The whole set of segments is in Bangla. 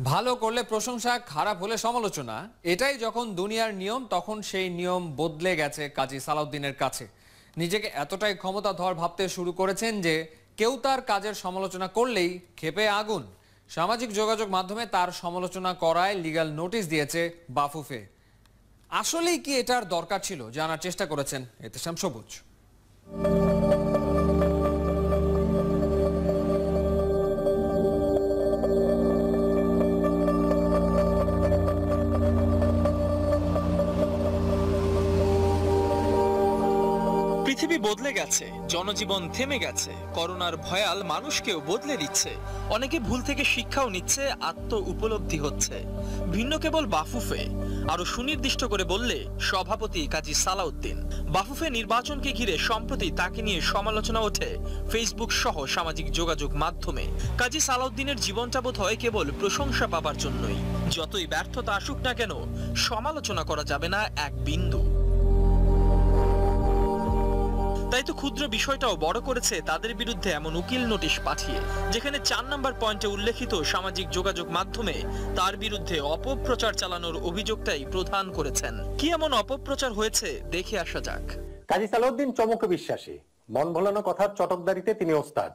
ভালো করলে প্রশংসা, খারাপ হলে সমালোচনা, এটাই যখন দুনিয়ার নিয়ম, তখন সেই নিয়ম বদলে গেছে কাজী সালাউদ্দিনের কাছে। নিজেকে এতটাই ক্ষমতাধর ভাবতে শুরু করেছেন যে কেউ তার কাজের সমালোচনা করলেই ক্ষেপে আগুন। সামাজিক যোগাযোগ মাধ্যমে তার সমালোচনা করায় লিগ্যাল নোটিশ দিয়েছে বাফুফে। আসলেই কি এটার দরকার ছিল, জানার চেষ্টা করেছেন এহতেশাম সবুজ। পৃথিবী বদলে গেছে, জনজীবন থেমে গেছে, করোনার ভয়াল মানুষকেও বদলে দিচ্ছে। অনেকে ভুল থেকে শিক্ষাও নিচ্ছে, আত্ম উপলব্ধি হচ্ছে। ভিন্ন কেবল বাফুফে, আরো সুনির্দিষ্ট করে বললে সভাপতি কাজী সালাউদ্দিন। বাফুফে নির্বাচনকে ঘিরে সম্প্রতি তাকে নিয়ে সমালোচনা ওঠে ফেসবুক সহ সামাজিক যোগাযোগ মাধ্যমে। কাজী সালাউদ্দিনের জীবনটা বোধ হয় কেবল প্রশংসা পাবার জন্যই। যতই ব্যর্থতা আসুক না কেন, সমালোচনা করা যাবে না এক বিন্দু। তাই তো ক্ষুদ্র বিষয়টাও বড় করেছে তাদের বিরুদ্ধে এমন উকিল নোটিশ পাঠিয়ে, যেখানে 4 নম্বর পয়েন্টে উল্লেখিত সামাজিক যোগাযোগ মাধ্যমে তার বিরুদ্ধে অপপ্রচার চালানোর অভিযোগটাই প্রধান করেছেন। কি এমন অপপ্রচার হয়েছে দেখে আসা যাক। কাজী সালাউদ্দিন চমকে বিশ্বাসী, মন ভোলানো কথার চটকদারিতে তিনি ওস্তাদ।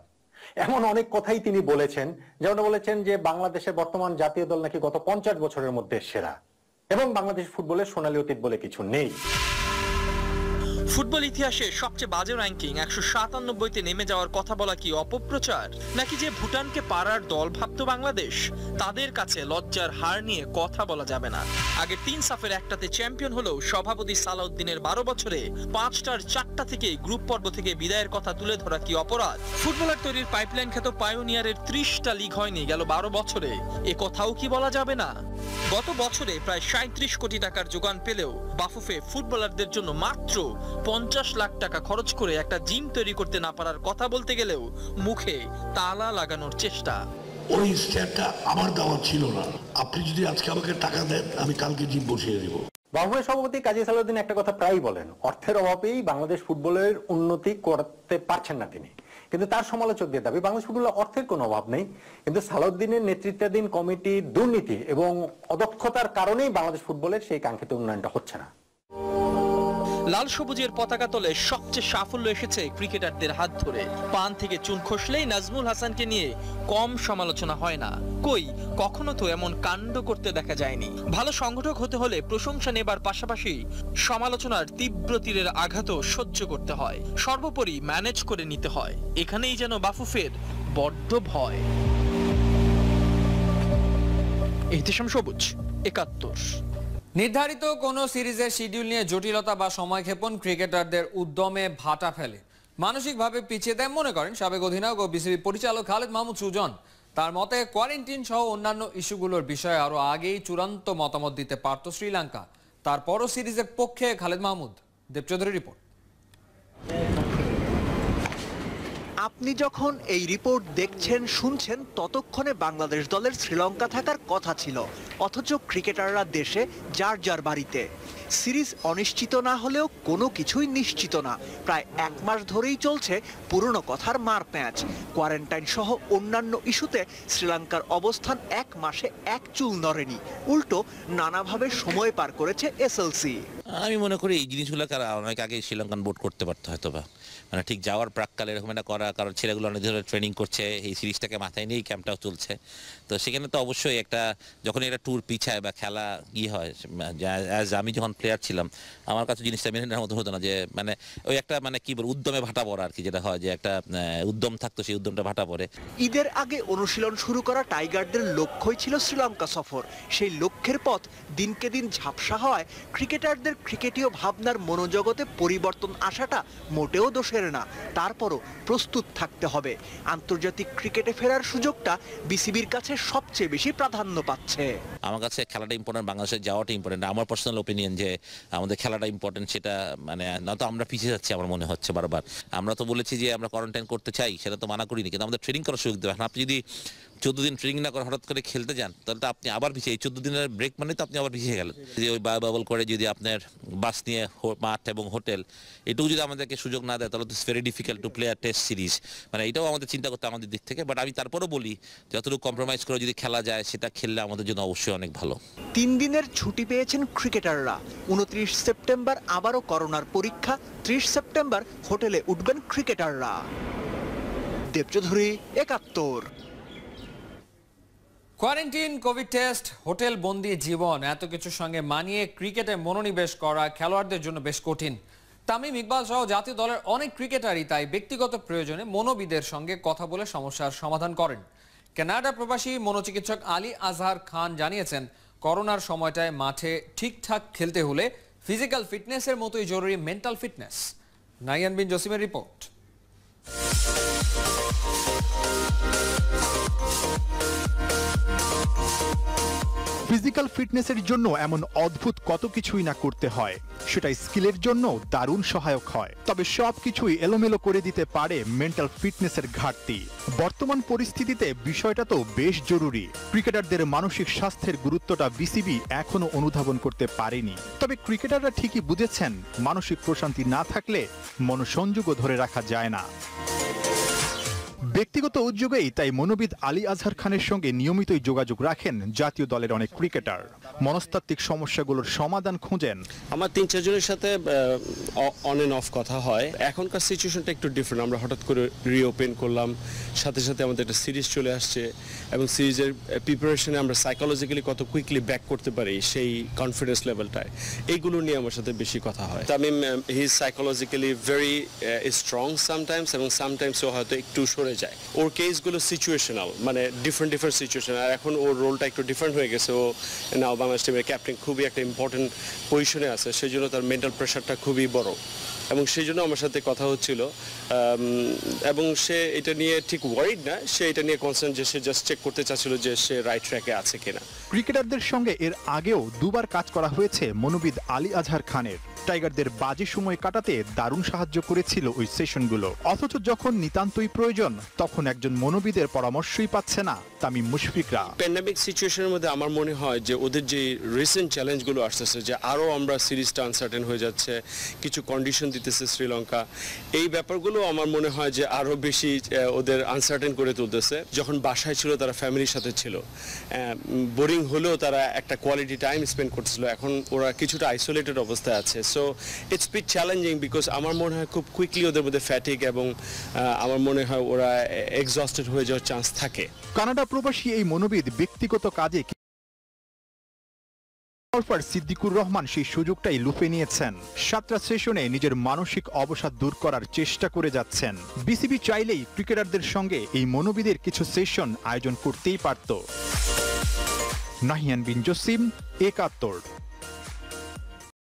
এমন অনেক কথাই তিনি বলেছেন, যেমন বলেছেন যে বাংলাদেশের বর্তমান জাতীয় দল নাকি গত 50 বছরের মধ্যে সেরা, এবং বাংলাদেশ ফুটবলের সোনালী অতীত বলে কিছু নেই। ফুটবল ইতিহাসে সবচেয়ে বাজে র্যাঙ্কিং 197তে নেমে যাওয়ার কথা বলা কি অপপ্রচার, নাকি যে ভুটানকে পাড়ার দল ভাবত বাংলাদেশ, তাদের কাছে লজ্জার হার নিয়ে কথা বলা যাবে না? আগে 3 সাফের একটাতে চ্যাম্পিয়ন হলেও সভাপতি সালাউদ্দিনের 12 বছরে 5টার 4টা থেকে গ্রুপ পর্ব থেকে বিদায়ের কথা তুলে ধরা কি অপরাধ? ফুটবলার তৈরির পাইপলাইন খ্যাত পায়োনিয়ারের 30টা লিগ হয়নি গেল 12 বছরে, এ কথাও কি বলা যাবে না? গত বছরে প্রায় 37 কোটি টাকার যোগান পেলেও বাফুফে ফুটবলারদের জন্য মাত্র 50 লাখ টাকা খরচ করে একটা জিম তৈরি করতে না পারার কথা বলতে গেলেও মুখে তালা লাগানোর চেষ্টা। ওই স্ট্যাটটা আমার দেওয়া ছিল না, আপনি যদি আজকে আমাকে টাকা দেন আমি কালকে জিম বসিয়ে দেব। বাফুফের সভাপতি কাজী সালাউদ্দিন একটা কথা প্রায়ই বলেন, অর্থের অভাবেই বাংলাদেশ ফুটবলের উন্নতি করতে পারছেন না তিনি। কিন্তু তার সমালোচকদের দাবি বাংলাদেশ ফুটবলের অর্থের কোনো অভাব নেই, কিন্তু সালাউদ্দিনের নেতৃত্বাধীন কমিটির দুর্নীতি এবং অদক্ষতার কারণেই বাংলাদেশ ফুটবলের সেই কাঙ্ক্ষিত উন্নয়নটা হচ্ছে না। লাল সবুজের পতাকা তোলে সবচেয়ে সাফল্য এসেছে ক্রিকেটারদের হাত ধরে। পান থেকে চুন খসলেই নাজমুল হাসানকে নিয়ে কম সমালোচনা হয় না। কই, কখনো তো এমন কাণ্ড করতে দেখা যায়নি। ভালো সংগঠক হতে হলে প্রশংসা নেবার পাশাপাশি সমালোচনার তীব্র তীরের আঘাতও সহ্য করতে হয়, সর্বোপরি ম্যানেজ করে নিতে হয়। এখানেই যেন বাফুফের বড্ড ভয়। এহতেশাম সবুজ, 71। নির্ধারিত কোনো সিরিজের শিডিউল নিয়ে জটিলতা বা সময়ক্ষেপণ ক্রিকেটারদের উদ্যমে ভাটা ফেলে, মানসিকভাবে পিছিয়ে দেয় মনে করেন সাবেক অধিনায়ক ও বিসিবি পরিচালক খালেদ মাহমুদ সুজন। তার মতে কোয়ারেন্টিন সহ অন্যান্য ইস্যুগুলোর বিষয়ে আরো আগেই চূড়ান্ত মতামত দিতে পারত শ্রীলঙ্কা। তারপরও সিরিজের পক্ষে খালেদ মাহমুদ। দেবচৌধুরী রিপোর্ট। আপনি যখন এই রিপোর্ট দেখছেন শুনছেন, ততক্ষণে বাংলাদেশ দলের শ্রীলঙ্কা থাকার কথা ছিল, অথচ ক্রিকেটাররা দেশে যার যার বাড়িতে। সিরিজ অনিশ্চিত না হলেও কোনো কিছুই নিশ্চিত না। প্রায় 1 মাস ধরেই চলছে পুরনো কথার মার প্যাঁচ। কোয়ারেন্টাইন সহ অন্যান্য ইস্যুতে শ্রীলঙ্কার অবস্থান 1 মাসে 1 চুল নড়েনি, উল্টো নানাভাবে সময় পার করেছে এসএলসি। আমি মনে করি এই জিনিসগুলো অনেক আগে শ্রীলঙ্কান বোর্ড করতে পারতো হয়তো বা, মানে ঠিক যাওয়ার প্রাককালে এরকম একটা করা, কারণ ছেলেগুলো অনেক ধরে ট্রেনিং করছে, এই সিরিজটাকে মাথায় নিয়েই ক্যাম্পটাও চলছে। তো সেখানে তো অবশ্যই একটা যখন একটা ট্যুর পিছায় বা খেলা হয়, অ্যাজ আমি যখন প্লেয়ার ছিলাম আমার কাছে জিনিসটা মেনে নেওয়ার মতো হতো না, যে মানে ওই একটা মানে কি বল উদ্যমে ভাটা পড়া আর কি, যেটা হয় যে একটা উদ্যম থাকতো সেই উদ্যমটা ভাটা পড়ে। ঈদের আগে অনুশীলন শুরু করা টাইগারদের লক্ষ্যই ছিল শ্রীলঙ্কা সফর। সেই লক্ষ্যের পথ দিনকে দিন ঝাপসা হওয়ায় ক্রিকেটারদের ক্রিকেটীয় ভাবনার মনোজগতে পরিবর্তন আসাটা মোটেও দোষের না। তারপরও প্রস্তুত থাকতে হবে। আন্তর্জাতিক ক্রিকেটে ফেরার সুযোগটা বিসিবির কাছে সবচেয়ে বেশি প্রাধান্য পাচ্ছে। আমার কাছে খেলাটা ইম্পর্টেন্ট, বাংলাদেশে যাওয়াটা ইম্পর্টেন্ট। আমার পার্সোনাল ওপিনিয়ন যে আমাদের খেলাটা ইম্পর্টেন্ট, সেটা মানে না তো আমরা পিছিয়ে যাচ্ছি আমার মনে হচ্ছে বারবার। আমরা তো বলেছি যে আমরা কোয়ারেন্টাইন করতে চাই, সেটা তো মানা করিনি, কিন্তু আমাদের ট্রেনিং করার সুযোগ দেবে। এখন আপনি যদি 14 দিন ট্রেনিং না করে হঠাৎ করে খেলতে যান, তাহলে তো আপনি আবার পিছিয়ে, এই 14 দিনের ব্রেক মানে তো আপনি আবার পিছিয়ে গেলেন। যদি ওই বাবল করে যদি আপনার বাস নিয়ে মাঠ এবং হোটেল এটুকু যদি আমাদেরকে সুযোগ না দেয়, তাহলে তো it's very difficult to play a test series. মানে এটাও আমাদের চিন্তা করতে আমাদের দিক থেকে। বাট আমি তারপরেও বলি, যতটুকু কম্প্রোমাইজ করে যদি খেলা যায়, সেটা খেললে আমাদের জন্য অবশ্যই অনেক ভালো। 3 দিনের ছুটি পেয়েছেন ক্রিকেটাররা। 29 সেপ্টেম্বর আবারও করোনার পরীক্ষা, 30 সেপ্টেম্বর হোটেলে উঠবেন ক্রিকেটাররা। দেবচৌধুরী, ৭১। কোয়ারেন্টিন, কোভিড টেস্ট, হোটেল বন্দি জীবন, এত কিছুর সঙ্গে মানিয়ে ক্রিকেটে মনোনিবেশ করা খেলোয়াড়দের জন্য বেশ কঠিন। তামিম ইকবাল সহ জাতীয় দলের অনেক ক্রিকেটারই তাই ব্যক্তিগত প্রয়োজনে মনোবিদের সঙ্গে কথা বলে সমস্যার সমাধান করেন। কানাডা প্রবাসী মনোচিকিৎসক আলী আজহার খান জানিয়েছেন, করোনার সময়টায় মাঠে ঠিকঠাক খেলতে হলে ফিজিক্যাল ফিটনেসের মতোই জরুরি মেন্টাল ফিটনেস। নাইয়ান বিন জসিমের রিপোর্ট। ফিজিক্যাল ফিটনেসের জন্য এমন অদ্ভুত কত কিছুই না করতে হয়, সেটা স্কিলের জন্য দারুণ সহায়ক হয়। তবে সবকিছুই এলোমেলো করে দিতে পারে মেন্টাল ফিটনেসের ঘাটতি। বর্তমান পরিস্থিতিতে বিষয়টা তো বেশ জরুরি। ক্রিকেটারদের মানসিক স্বাস্থ্যের গুরুত্বটা বিসিবি এখনো অনুধাবন করতে পারেনি। তবে ক্রিকেটাররা ঠিকই বুঝেছেন, মানসিক প্রশান্তি না থাকলে মনোসংযোগও ধরে রাখা যায় না। ব্যক্তিগত উদ্যোগেই তাই মনোবিদ আলী আজহার খানের সঙ্গে নিয়মিতই যোগাযোগ রাখেন জাতীয় দলের অনেক ক্রিকেটার। মনস্তাত্ত্বিক সমস্যাগুলোর সমাধান খুঁজেন। আমার 3-4 জনের সাথে অন এন্ড অফ কথা হয়। এখনকার সিচুয়েশনটা একটু ডিফারেন্ট। আমরা হঠাৎ করে রিওপেন করলাম, সাথে সাথে আমাদের একটা সিরিজ চলে আসছে, এবং সিরিজের প্রিপারেশনে আমরা সাইকোলজিক্যালি কত কুইকলি ব্যাক করতে পারি সেই কনফিডেন্স লেভেলটায়, এইগুলো নিয়ে আমার সাথে বেশি কথা হয়। Tamim he is psychologically very strong sometimes, এবং সামটাইমস ও হয়তো একটু সরে যায়। ওর কেসগুলো সিচুয়েশনাল, মানে ডিফারেন্ট সিচুয়েশন। আর এখন ওর রোলটা একটু ডিফারেন্ট হয়ে গেছে। ও নাও বাংলাদেশ টিমের ক্যাপ্টেন, খুবই একটা ইম্পর্টেন্ট পজিশনে আছে, সেই জন্য তার মেন্টাল প্রেশারটা খুবই বড়, এবং সেই জন্য আমার সাথে কথা হচ্ছিল। এবং সে এটা নিয়ে ঠিক ওয়ারিড না, সে এটা নিয়ে কনসার্ন যে সে জাস্ট চেক করতে চাচ্ছিল যে সে রাইট ট্র্যাকে আছে কিনা। ক্রিকেটারদের সঙ্গে এর আগেও দুবার কাজ করা হয়েছে মনোবিদ আলী আজহার খানের। টাইগারদের বাজে সময় কাটাতে দারুণ সাহায্য করেছিল ওই সেশনগুলো। অথচ যখন নিতান্তই প্রয়োজন, তখন একজন মনোবিদের পরামর্শই পাচ্ছে না তামিম মুশফিকরা। প্যান্ডেমিক সিচুয়েশনের মধ্যে আমার মনে হয় যে ওদের যে রিসেন্ট চ্যালেঞ্জগুলো আসতেছে, যে আরও আমরা সিরিজটা আনসার্টেন হয়ে যাচ্ছে, কিছু কন্ডিশন দিতেছে শ্রীলঙ্কা, এই ব্যাপারগুলো আমার মনে হয় যে আরও বেশি ওদের আনসার্টেন করে তুলতেছে। যখন বাসায় ছিল তারা ফ্যামিলির সাথে ছিল, বোরিং হলেও তারা একটা কোয়ালিটি টাইম স্পেন্ড করতেছিল। এখন ওরা কিছুটা আইসোলেটেড অবস্থায় আছে। So it's bit challenging, because আমার মনে হয় খুব কুইকলি ওদের মধ্যে ফ্যাটিক, এবং আমার মনে হয় ওরা এক্সস্টেড হয়ে যাওয়ার চান্স থাকে। কানাডা প্রবাসী এই মনোবিদ ব্যক্তিগত কাজে সিদ্দিকুর রহমান সেই সুযোগটাই লুফে নিয়েছেন। 7টা সেশনে নিজের মানসিক অবসাদ দূর করার চেষ্টা করে যাচ্ছেন। বিসিবি চাইলেই ক্রিকেটারদের সঙ্গে এই মনোবিদের কিছু সেশন আয়োজন করতেই পারত। নাহিয়ান বিন জসিম, ৭১।